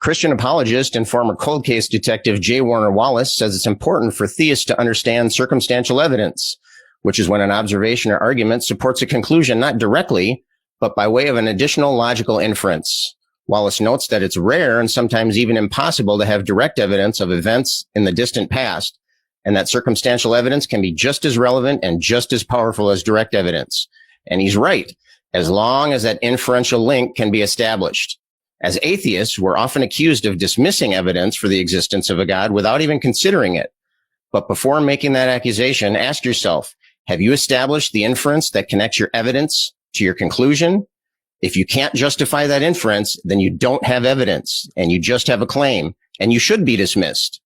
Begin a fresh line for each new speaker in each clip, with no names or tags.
Christian apologist and former cold case detective J. Warner Wallace says it's important for theists to understand circumstantial evidence, which is when an observation or argument supports a conclusion not directly, but by way of an additional logical inference. Wallace notes that it's rare and sometimes even impossible to have direct evidence of events in the distant past, and that circumstantial evidence can be just as relevant and just as powerful as direct evidence. And he's right, as long as that inferential link can be established. As atheists, we're often accused of dismissing evidence for the existence of a God without even considering it. But before making that accusation, ask yourself, have you established the inference that connects your evidence to your conclusion? If you can't justify that inference, then you don't have evidence and you just have a claim and you should be dismissed.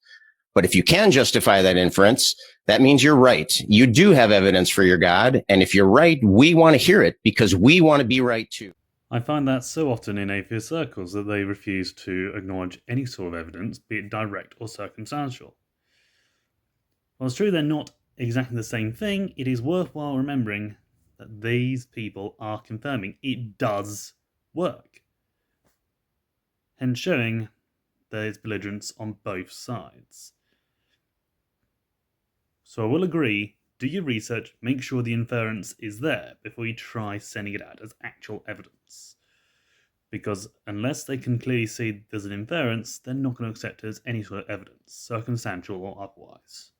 But if you can justify that inference, that means you're right. You do have evidence for your God. And if you're right, we want to hear it because we want to be right too.
I find that so often in atheist circles that they refuse to acknowledge any sort of evidence, be it direct or circumstantial. While it's true they're not exactly the same thing, it is worthwhile remembering that these people are confirming it does work, hence showing there's belligerence on both sides. So I will agree, do your research, make sure the inference is there before you try sending it out as actual evidence. Because unless they can clearly see there's an inference, they're not going to accept it as any sort of evidence, circumstantial or otherwise.